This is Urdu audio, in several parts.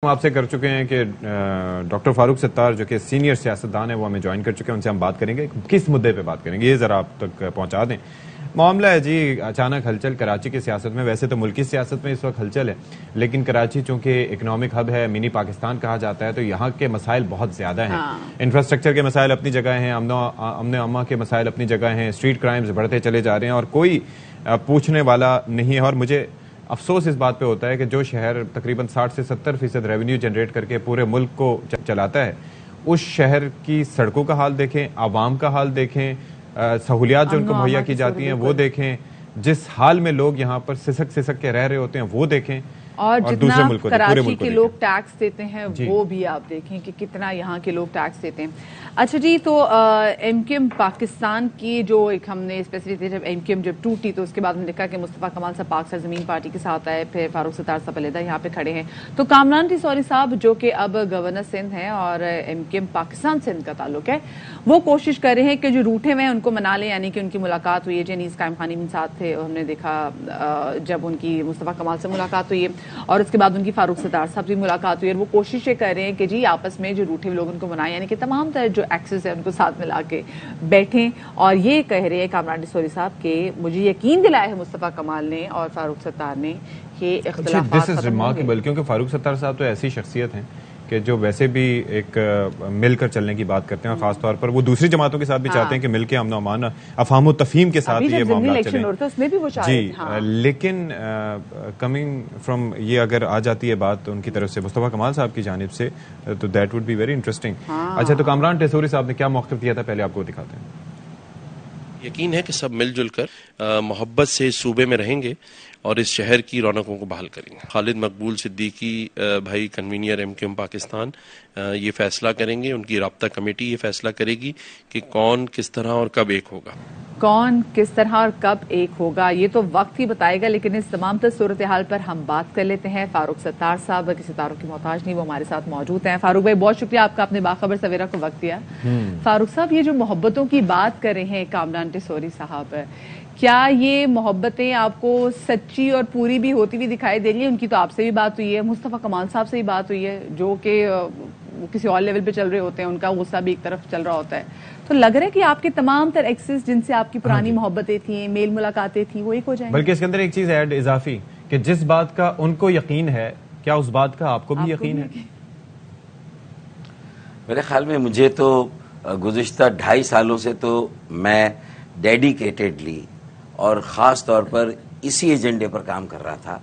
ہم آپ سے کر چکے ہیں کہ ڈاکٹر فاروق ستار جو کہ سینئر سیاستدان ہیں وہ ہمیں جوائن کر چکے ہیں، ان سے ہم بات کریں گے. کس مدعے پہ بات کریں گے یہ ذرا آپ تک پہنچا دیں. معاملہ ہے جی اچانک ہلچل کراچی کی سیاست میں. ویسے تو ملکی سیاست میں اس وقت ہلچل ہے، لیکن کراچی چونکہ اکنامک ہب ہے، منی پاکستان کہا جاتا ہے، تو یہاں کے مسائل بہت زیادہ ہیں. انفراسٹرکچر کے مسائل اپنی جگہ ہیں، امن و امان کے مسائل اپنی جگہ ہیں، اسٹریٹ کرائمز بڑھتے چلے جا رہے ہیں اور کوئی پوچھنے والا نہیں ہے. اور مجھے افسوس اس بات پہ ہوتا ہے کہ جو شہر تقریباً 60 سے 70% ریونیو جنریٹ کر کے پورے ملک کو چلاتا ہے، اس شہر کی سڑکوں کا حال دیکھیں، عوام کا حال دیکھیں، سہولیات جو ان کو مہیا کی جاتی ہیں وہ دیکھیں، جس حال میں لوگ یہاں پر سسک کے رہ رہے ہوتے ہیں وہ دیکھیں، اور دوسرے جتنا ملک کو کراچی کے لوگ ٹیکس دیتے ہیں وہ بھی آپ دیکھیں کہ کتنا یہاں کے لوگ ٹیکس دیتے ہیں. اچھا جی، تو ایم کیو ایم پاکستان کی جو ایک ہم نے اسپیسیفک جب ایم کیو ایم جب ٹوٹی تو اس کے بعد ہم نے دیکھا کہ مصطفیٰ کمال صاحب پاک سرزمین پارٹی کے ساتھ آئے، پھر فاروق ستار صاحب علیحدہ یہاں پہ کھڑے ہیں. تو کامران ٹیسوری صاحب جو کہ اب گورنر سندھ ہیں اور M Q M Pakistan Sindh کا تعلق ہے، وہ کوشش کر رہے ہیں کہ جو روٹے ہوئے ہیں ان کو منا لیں. یعنی کہ ان کی ملاقات ہوئی ہے، جینیز قائم خانی میں ساتھ تھے، ہم نے دیکھا جب ان کی مصطفیٰ کمال سے ملاقات ہوئی ہے، اور اس کے بعد ان کی فاروق ستار صاحب سے ملاقات ہوئی ہے. وہ کوششیں کر رہے ہیں کہ جی آپس میں جو روٹے لوگ ان کو منائیں، یعنی کہ تمام طرح جو ایکسس ہے ان کو ساتھ ملا کے بیٹھیں. اور یہ کہہ رہے ہیں کامران ٹیسوری صاحب کہ مجھے یقین دلایا ہے مصطفیٰ کمال نے اور فاروق ستار نے کہ اختلافات ختم ہوں گے. کیونکہ فاروق ستار صاحب تو ایسی شخصیت ہیں کہ جو ویسے بھی ایک مل کر چلنے کی بات کرتے ہیں، اور خاص طور پر وہ دوسری جماعتوں کے ساتھ بھی چاہتے ہیں کہ مل کے امن و امان افہام و تفہیم کے ساتھ یہ معاملات چلیں. جی لیکن کمنگ فرام یہ اگر آ جاتی ہے بات ان کی طرف سے مصطفیٰ کمال صاحب کی جانب سے تو that would be very interesting. اچھا، تو کامران ٹیسوری صاحب نے کیا موقف دیا تھا پہلے آپ کو دکھاتے ہیں. یقین ہے کہ سب مل جل کر محبت سے صوبے میں رہیں گے اور اس شہر کی رونقوں کو بحال کریں گے. خالد مقبول صدیقی بھائی convener M Q M Pakistan یہ فیصلہ کریں گے، ان کی رابطہ کمیٹی یہ فیصلہ کرے گی کہ کون کس طرح اور کب ایک ہوگا. کون کس طرح اور کب ایک ہوگا یہ تو وقت ہی بتائے گا. لیکن اس تمام تر صورتحال پر ہم بات کر لیتے ہیں. فاروق ستار صاحب کسی ستاروں کی محتاج نہیں، وہ ہمارے ساتھ موجود ہیں. فاروق بھائی بہت شکریہ آپ کا، اپنے باخبر سویرا کو وقت دیا. فاروق صاحب یہ جو محبتوں کی بات کر رہے ہیں کامران ٹیسوری صاحب، کیا یہ محبتیں آپ کو سچی اور پوری بھی ہوتی ہوئی دکھائی دے رہی ہیں؟ ان کی تو آپ سے بھی بات ہوئی ہے، مصطفیٰ کمال صاحب سے بھی بات ہوئی ہے جو کہ کسی اور لیول پہ چل رہے ہوتے ہیں، ان کا غصہ بھی ایک طرف چل رہا ہوتا ہے. تو لگ رہا ہے کہ آپ کے تمام تر ایکسس جن سے آپ کی پرانی محبتیں تھیں، میل ملاقاتیں تھیں، وہ ایک ہو جائیں. بلکہ اس کے اندر ایک چیز ایڈ اضافی کہ جس بات کا ان کو یقین ہے، کیا اس بات کا آپ کو بھی یقین ہے؟ میرے خیال میں مجھے تو گزشتہ 2.5 سالوں سے تو میں ڈیڈیکیٹڈلی اور خاص طور پر اسی ایجنڈے پر کام کر رہا تھا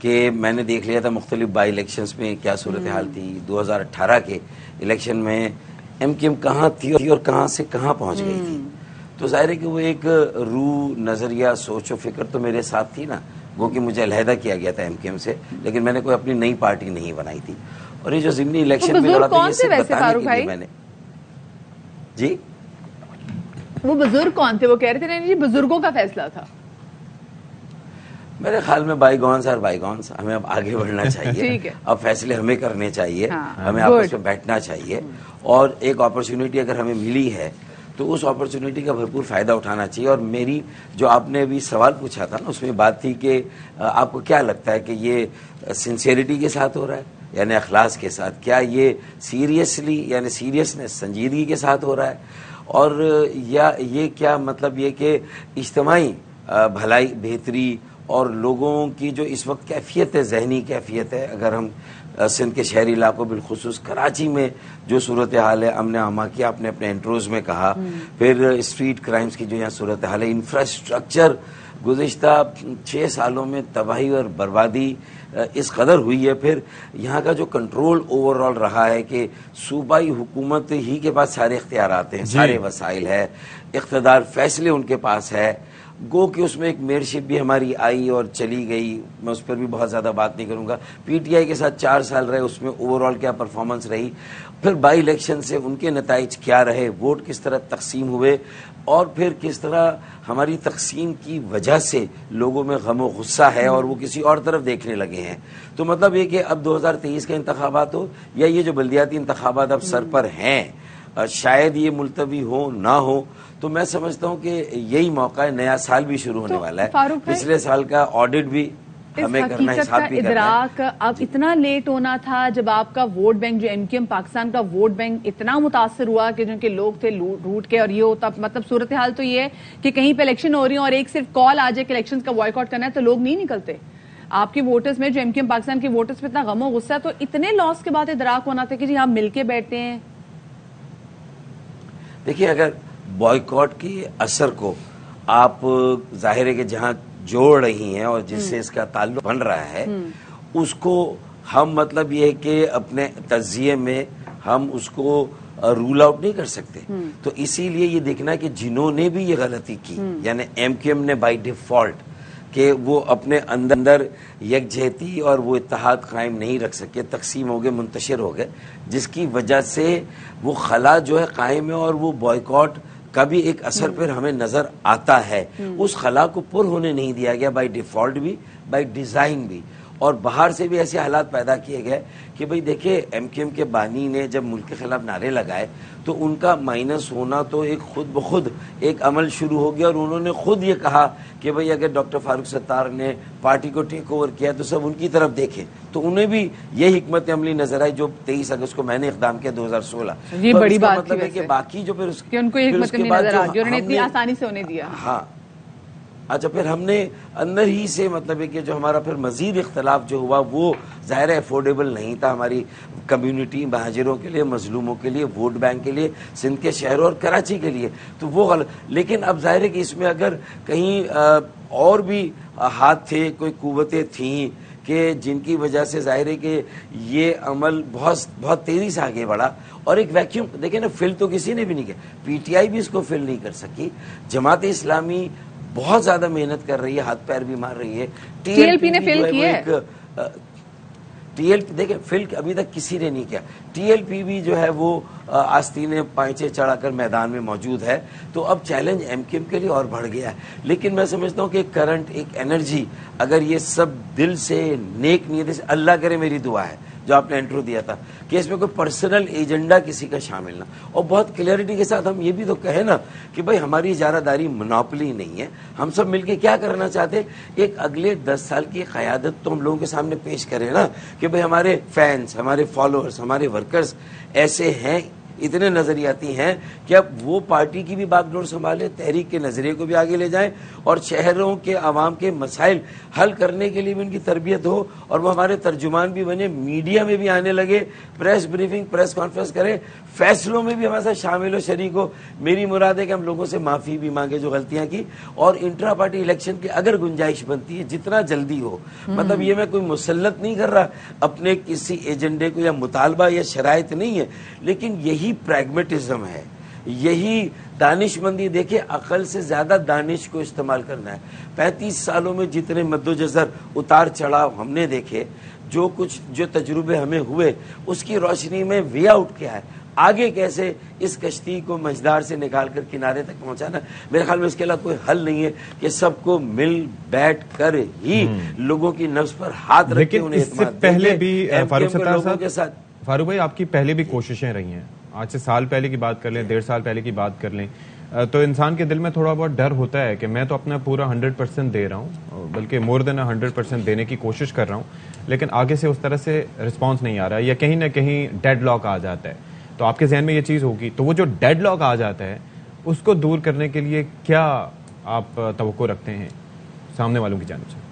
کہ میں نے دیکھ لیا تھا مختلف بائی الیکشنز میں کیا صورتحال تھی. 2018 کے الیکشن میں ایم کیو ایم کہاں تھی اور کہاں سے کہاں پہنچ گئی تھی. تو ظاہر ہے کہ وہ ایک روح، نظریہ، سوچ و فکر تو میرے ساتھ تھی نا، وہ کہ مجھے علیحدہ کیا گیا تھا ایم کیو ایم سے، لیکن میں نے کوئی اپنی نئی پارٹی نہیں بنائی تھی. اور یہ جو ضمنی الیکشن میں لڑا تھا، یہ صرف بتانے کے لیے میں نے. جی وہ بزرگ کون تھے؟ وہ کہہ رہے تھے نہیں جی بزرگوں کا فیصلہ تھا. میرے خیال میں بائی گونس اور بائی گونس، ہمیں اب آگے بڑھنا چاہیے. اب فیصلے ہمیں کرنے چاہیے، ہمیں آپس میں بیٹھنا چاہیے، اور ایک اپرچونٹی اگر ہمیں ملی ہے تو اس اپرچونٹی کا بھرپور فائدہ اٹھانا چاہیے. اور میری جو آپ نے ابھی سوال پوچھا تھا نا، اس میں بات تھی کہ آپ کو کیا لگتا ہے کہ یہ سنسیئرٹی کے ساتھ ہو رہا ہے یعنی اخلاص کے ساتھ، کیا یہ سیریسلی یعنی سیریسنس سنجیدگی کے ساتھ ہو رہا ہے، اور یا یہ کیا مطلب یہ کہ اجتماعی بھلائی، بہتری اور لوگوں کی جو اس وقت کیفیت ہے، ذہنی کیفیت ہے. اگر ہم سندھ کے شہری علاقوں بالخصوص کراچی میں جو صورتحال ہے، امن امان کی آپ نے اپنے انٹروز میں کہا، پھر اسٹریٹ کرائمز کی جو یہاں صورتحال ہے، انفراسٹرکچر گزشتہ 6 سالوں میں تباہی اور بربادی اس قدر ہوئی ہے. پھر یہاں کا جو کنٹرول اوور آل رہا ہے کہ صوبائی حکومت ہی کے پاس سارے اختیارات ہیں، سارے وسائل ہے، اقتدار، فیصلے ان کے پاس ہے. گو کہ اس میں ایک میئرشپ بھی ہماری آئی اور چلی گئی، میں اس پر بھی بہت زیادہ بات نہیں کروں گا. پی ٹی آئی کے ساتھ 4 سال رہے، اس میں اوور آل کیا پرفارمنس رہی، پھر بائی الیکشن سے ان کے نتائج کیا رہے، ووٹ کس طرح تقسیم ہوئے، اور پھر کس طرح ہماری تقسیم کی وجہ سے لوگوں میں غم و غصہ ہے اور وہ کسی اور طرف دیکھنے لگے ہیں. تو مطلب یہ کہ اب 2023 کے انتخابات ہو یا یہ جو بلدیاتی انتخابات اب سر پر ہیں، شاید یہ ملتوی ہو نہ ہو، تو میں سمجھتا ہوں کہ یہی موقع ہے. نیا سال بھی شروع ہونے والا ہے، پچھلے سال کا آڈٹ بھی ہمیں کرنا حساب بھی ادراک اب اتنا لیٹ ہونا تھا جب آپ کا ووٹ بینک جو MQM پاکستان کا ووٹ بینک اتنا متاثر ہوا کہ جن کے لوگ تھے روٹ کے, اور یہ ہوتا مطلب صورتحال تو یہ ہے کہ کہیں پہ الیکشن ہو رہی ہے اور ایک صرف کال آ جائے کہ الیکشن کا بوائیکاٹ کرنا ہے تو لوگ نہیں نکلتے. آپ کے ووٹرز میں جو MQM پاکستان کے ووٹرز پہ اتنا غم و غصہ ہے, تو اتنے لاس کے بعد ادراک ہونا تھا کہ جی ہم مل کے بیٹھتے ہیں. دیکھیے اگر بوائیکاٹ کے اثر کو آپ ظاہر ہے کہ جہاں جوڑ رہی ہیں اور جس سے اس کا تعلق بن رہا ہے اس کو ہم مطلب یہ ہے کہ اپنے تجزیے میں ہم اس کو رول آؤٹ نہیں کر سکتے. تو اسی لیے یہ دیکھنا ہے کہ جنہوں نے بھی یہ غلطی کی یعنی MQM نے بائی ڈیفالٹ کہ وہ اپنے اندر یکجہتی اور وہ اتحاد قائم نہیں رکھ سکے, تقسیم ہو گئے, منتشر ہو گئے, جس کی وجہ سے وہ خلا جو ہے قائم ہے اور وہ بوائیکاٹ کا بھی ایک اثر پھر ہمیں نظر آتا ہے. اس خلا کو پر ہونے نہیں دیا گیا بائی ڈیفالٹ بھی, بائی ڈیزائن بھی, اور باہر سے بھی ایسے حالات پیدا کیے گئے کہ بھئی دیکھیں MQM کے بانی نے جب ملک کے خلاف نعرے لگائے تو ان کا مائنس ہونا تو ایک خود بخود ایک عمل شروع ہو گیا, اور انہوں نے خود یہ کہا کہ بھئی اگر ڈاکٹر فاروق ستار نے پارٹی کو ٹیک اوور کیا تو سب ان کی طرف دیکھیں. تو انہیں بھی یہ حکمت عملی نظر آئی جو 23 اگست کو میں نے اقدام کیا 2016. یہ بڑی بات مطلب ہے کہ باقی جو پھر کہ ان کو یہ حکمت عملی نظر آ گئی اور انہیں اتنی آسانی سے ہونے دیا. ہاں اچھا, پھر ہم نے اندر ہی سے مطلب ہے کہ جو ہمارا پھر مزید اختلاف جو ہوا وہ ظاہر افورڈیبل نہیں تھا ہماری کمیونٹی, مہاجروں کے لیے, مظلوموں کے لیے, ووٹ بینک کے لیے, سندھ کے شہروں اور کراچی کے لیے, تو وہ غلط. لیکن اب ظاہر ہے کہ اس میں اگر کہیں اور بھی ہاتھ تھے, کوئی قوتیں تھیں کہ جن کی وجہ سے ظاہر ہے کہ یہ عمل بہت تیزی سے آگے بڑھا, اور ایک ویکیوم دیکھیں نا, فل تو کسی نے بھی نہیں کیا, PTI بھی اس کو فل نہیں کر سکی, جماعت اسلامی بہت زیادہ محنت کر رہی ہے, ہاتھ پیر بھی مار رہی ہے, TLP نے فل کیا ہے, TLP دیکھیں فل ابھی تک کسی نے نہیں کیا, TLP بھی جو ہے وہ آستینے پائچے چڑھا کر میدان میں موجود ہے. تو اب چیلنج MQM کے لیے اور بڑھ گیا ہے. لیکن میں سمجھتا ہوں کہ کرنٹ ایک انرجی اگر یہ سب دل سے نیک نیت سے, اللہ کرے میری دعا ہے جو آپ نے انٹرو دیا تھا کہ اس میں کوئی پرسنل ایجنڈا کسی کا شامل نہ, اور بہت کلیئرٹی کے ساتھ ہم یہ بھی تو کہیں نا کہ بھائی ہماری اجارہ داری منوپلی نہیں ہے, ہم سب مل کے کیا کرنا چاہتے ہیں, ایک اگلے 10 سال کی قیادت تو ہم لوگوں کے سامنے پیش کریں نا کہ بھئی ہمارے فینس, ہمارے فالوورز, ہمارے ورکرز ایسے ہیں, اتنے نظریاتی ہیں کہ اب وہ پارٹی کی بھی باغ ڈور سنبھالیں, تحریک کے نظریے کو بھی آگے لے جائیں, اور شہروں کے عوام کے مسائل حل کرنے کے لیے بھی ان کی تربیت ہو, اور وہ ہمارے ترجمان بھی بنے, میڈیا میں بھی آنے لگے, پریس بریفنگ, پریس کانفرنس کریں, فیصلوں میں بھی ہمارے ساتھ شامل ہو, شریک ہو. میری مراد ہے کہ ہم لوگوں سے معافی بھی مانگے جو غلطیاں کی, اور انٹرا پارٹی الیکشن کی اگر گنجائش بنتی ہے جتنا جلدی ہو, مطلب یہ میں کوئی مسلط نہیں کر رہا اپنے کسی ایجنڈے کو یا مطالبہ یا شرائط نہیں ہے, لیکن یہی پریگمیٹزم ہے, یہی دانش مندی. دیکھیں عقل سے زیادہ دانش کو استعمال کرنا ہے. 35 سالوں میں جتنے مد و جزر اتار چڑھاؤ ہم نے دیکھے, جو تجربے ہمیں ہوئے, اس کی روشنی میں وے آؤٹ کیا ہے, آگے کیسے اس کشتی کو مجدار سے نکال کر کنارے تک پہنچانا. میرے خیال میں اس کے علاوہ کوئی حل نہیں ہے کہ سب کو مل بیٹھ کر ہی لوگوں کی نفس پر ہاتھ رکھ کے انہیں اعتماد. پہلے بھی فاروق ستار کے ساتھ فاروق بھائی آپ کی پہلے بھی کوششیں رہی ہیں, آج سے سال پہلے کی بات کر لیں, 1.5 سال پہلے کی بات کر لیں, تو انسان کے دل میں تھوڑا بہت ڈر ہوتا ہے کہ میں تو اپنا پورا 100% دے رہا ہوں, بلکہ مور دین 100% دینے کی کوشش کر رہا ہوں, لیکن آگے سے اس طرح سے رسپانس نہیں آ رہا ہے, یا کہیں نہ کہیں ڈیڈ لاک آ جاتا ہے. تو آپ کے ذہن میں یہ چیز ہوگی, تو وہ جو ڈیڈ لاک آ جاتا ہے اس کو دور کرنے کے لیے کیا آپ توقع رکھتے ہیں سامنے والوں کی جانب سے؟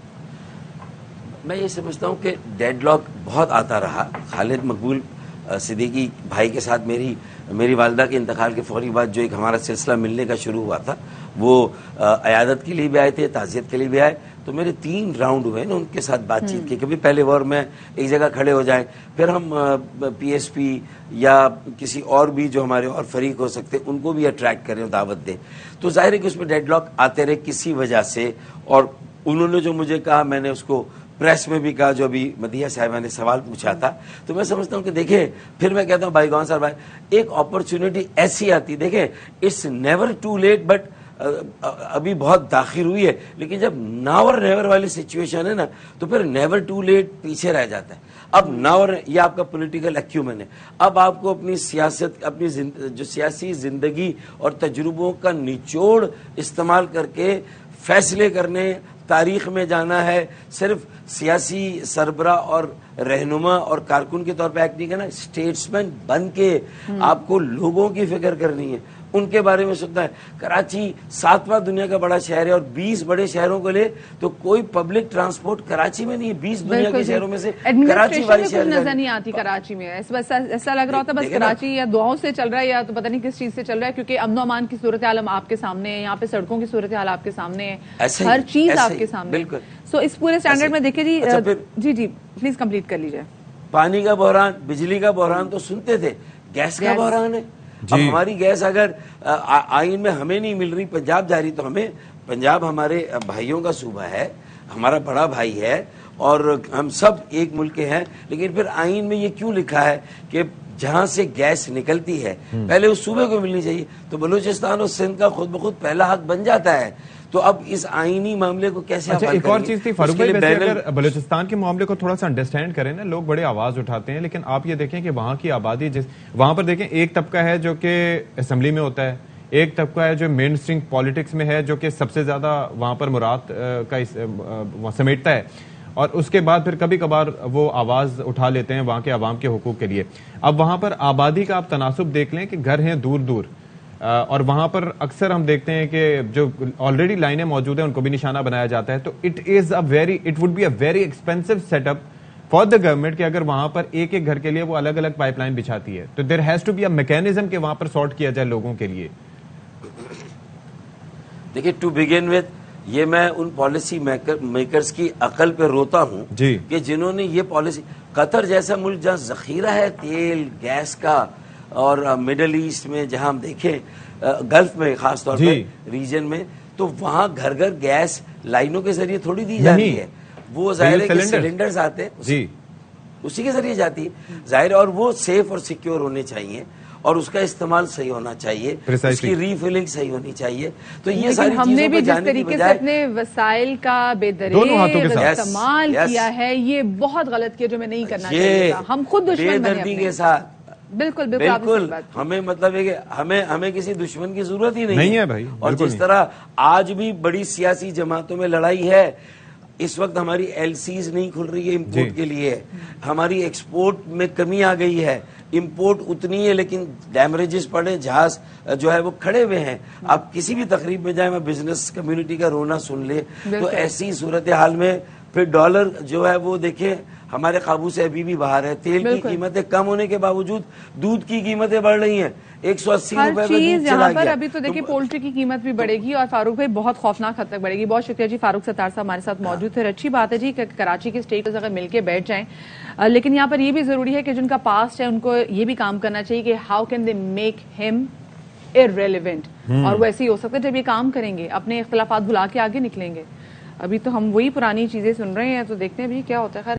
میں یہ سمجھتا ہوں کہ ڈیڈ لاک بہت آتا رہا. خالد مقبول صدیقی بھائی کے ساتھ میری والدہ کے انتقال کے فوری بعد جو ایک ہمارا سلسلہ ملنے کا شروع ہوا تھا, وہ عیادت کے لیے بھی آئے تھے, تعزیت کے لیے بھی آئے. تو میرے 3 راؤنڈ ہوئے نا ان کے ساتھ بات چیت کے, کبھی پہلے وار میں ایک جگہ کھڑے ہو جائیں, پھر ہم PSP یا کسی اور بھی جو ہمارے اور فریق ہو سکتے ان کو بھی اٹریکٹ کریں, دعوت دیں. تو ظاہر ہے کہ اس میں ڈیڈ لاک آتے رہے کسی وجہ سے, اور انہوں نے جو مجھے کہا میں نے اس کو پریس میں بھی کہا, جو ابھی مدیحہ صاحبہ نے سوال پوچھا تھا. تو میں سمجھتا ہوں کہ دیکھیں, پھر میں کہتا ہوں بھائی گون صاحب بھائی, ایک اپرچونٹی ایسی آتی, دیکھیں it's never too late, but ابھی بہت تاخیر ہوئی ہے, لیکن جب ناور نیور والی سچویشن ہے نا تو پھر نیور ٹو لیٹ پیچھے رہ جاتا ہے. اب ناور یہ آپ کا پولیٹیکل ایکیومن ہے, اب آپ کو اپنی سیاست, اپنی جو سیاسی زندگی اور تجربوں کا نچوڑ استعمال کر کے فیصلے کرنے, تاریخ میں جانا ہے، صرف سیاسی سربراہ اور رہنما اور کارکن کے طور پہ ایکٹ نہیں کرنا، اسٹیٹسمین بن کے آپ کو لوگوں کی فکر کرنی ہے، ان کے بارے میں سوچنا ہے۔ کراچی 7واں دنیا کا بڑا شہر ہے، اور 20 بڑے شہروں کو لے تو کوئی پبلک ٹرانسپورٹ کراچی میں نہیں ہے، 20 دنیا کے شہروں میں سے کراچی والی شہر نظر نہیں آتی کراچی میں، ایسا لگ رہا ہوتا بس کراچی یا دعاؤں سے چل رہا ہے یا تو پتہ نہیں کس چیز سے چل رہا ہے، کیونکہ امن و امان کی صورتحال آپ کے سامنے ہے، یہاں پہ سڑکوں کی صورتحال آپ کے سامنے ہے، ہر چیز آپ کے سامنے۔ بالکل۔ سو اس پورے اسٹینڈرڈ میں دیکھیں جی پلیز کمپلیٹ کر لیجیے۔ پانی کا بحران، بجلی کا بحران تو سنتے تھے، گیس کا بحران ہے۔ اب ہماری گیس اگر آئین میں ہمیں نہیں مل رہی، پنجاب جا رہی، تو ہمیں، پنجاب ہمارے بھائیوں کا صوبہ ہے، ہمارا بڑا بھائی ہے، اور ہم سب ایک ملک کے ہیں، لیکن پھر آئین میں یہ کیوں لکھا ہے کہ جہاں سے گیس نکلتی ہے پہلے اس صوبے کو ملنی چاہیے؟ تو بلوچستان اور سندھ کا خود بخود پہلا حق بن جاتا ہے۔ تو اب اس آئینی معاملے کو کیسے حل کریں گے؟ ایک اور چیز تھی فاروق بھائی، اگر بلوچستان کے معاملے کو تھوڑا سا انڈرسٹینڈ کریں نا، لوگ بڑے آواز اٹھاتے ہیں، لیکن آپ یہ دیکھیں کہ وہاں کی آبادی وہاں پر دیکھیں، ایک طبقہ ہے جو کہ اسمبلی میں ہوتا ہے، ایک طبقہ ہے جو مین اسٹریم پالیٹکس میں ہے، جو کہ سب سے زیادہ وہاں پر مراد کا سمیٹتا ہے، اور اس کے بعد پھر کبھی کبھار وہ آواز اٹھا لیتے ہیں وہاں کے عوام کے حقوق کے لیے۔ اب وہاں پر آبادی کا آپ تناسب دیکھ لیں کہ گھر ہیں دور دور، اور وہاں پر اکثر ہم دیکھتے ہیں کہ جو آلریڈی لائنیں موجود ہیں ان کو بھی نشانہ بنایا جاتا ہے، تو it would be a very expensive set up for the government کہ اگر وہاں پر ایک ایک گھر کے لیے وہ الگ الگ پائپ لائن بچھاتی ہے، تو there has to be a mechanism کہ وہاں پر سارٹ کیا جائے لوگوں کے لیے۔ دیکھیے، ٹو بگن وتھ، یہ میں ان پالیسی میکرز کی عقل پہ روتا ہوں کہ جنہوں نے یہ پالیسی، قطر جیسا ملک جہاں ذخیرہ ہے تیل گیس کا، اور مڈل ایسٹ میں جہاں ہم دیکھیں، گلف میں خاص طور پہ ریجن میں، تو وہاں گھر گھر گیس لائنوں کے ذریعے تھوڑی دی جا رہی ہے، وہ ظاہر ہے کہ سلنڈرز آتے ہیں اسی کے ذریعے جاتی ہے، ظاہر ہے، اور وہ سیف اور سیکیور ہونے چاہیے، اور اس کا استعمال صحیح ہونا چاہیے، اس کی ری فلنگ صحیح ہونی چاہیے۔ تو یہ ساری ہم نے بھی جس طریقے سے اپنے وسائل کا بے دریغ استعمال کیا ہے، یہ بہت غلط کیا، جو میں نہیں کرنا چاہیے تھا۔ ہم خود دشمن بنے بے دردی کے ساتھ، بالکل بالکل، ہمیں مطلب ہے کہ ہمیں کسی دشمن کی ضرورت ہی نہیں ہے بھائی۔ اور جس طرح آج بھی بڑی سیاسی جماعتوں میں لڑائی ہے، اس وقت ہماری ایل سیز نہیں کھل رہی ہے امپورٹ کے لیے، ہماری ایکسپورٹ میں کمی آ گئی ہے، امپورٹ اتنی ہے لیکن ڈیمریجز پڑے، جہاز جو ہے وہ کھڑے ہوئے ہیں۔ آپ کسی بھی تقریب میں جائیں، میں بزنس کمیونٹی کا رونا سن لے، تو ایسی صورتحال میں پھر ڈالر جو ہے وہ دیکھیں ہمارے قابو سے ابھی بھی باہر ہے، تیل کی قیمتیں کم ہونے کے باوجود دودھ کی قیمتیں بڑھ رہی ہیں، 180 روپے میں دودھ چلا گیا۔ ابھی تو دیکھیں پولٹری کی قیمت بھی بڑھے گی، اور فاروق بھائی بہت خوفناک حد تک بڑھے گی۔ بہت شکریہ جی، فاروق ستار صاحب ہمارے ساتھ موجود تھے۔ اچھی بات ہے جی کہ کراچی کے اسٹیٹس اگر مل کے بیٹھ جائیں، لیکن یہاں پر یہ بھی ضروری ہے کہ جن کا پاسٹ ہے ان کو یہ بھی کام کرنا چاہیے کہ ہاؤ کین دے میک ہم irrelevant، اور وہ ایسے ہی ہو سکتا ہے جب یہ کام کریں گے، اپنے اختلافات بھلا کے آگے نکلیں گے۔ ابھی تو ہم وہی پرانی چیزیں سن رہے ہیں، تو دیکھتے ہیں بھی کیا ہوتا ہے۔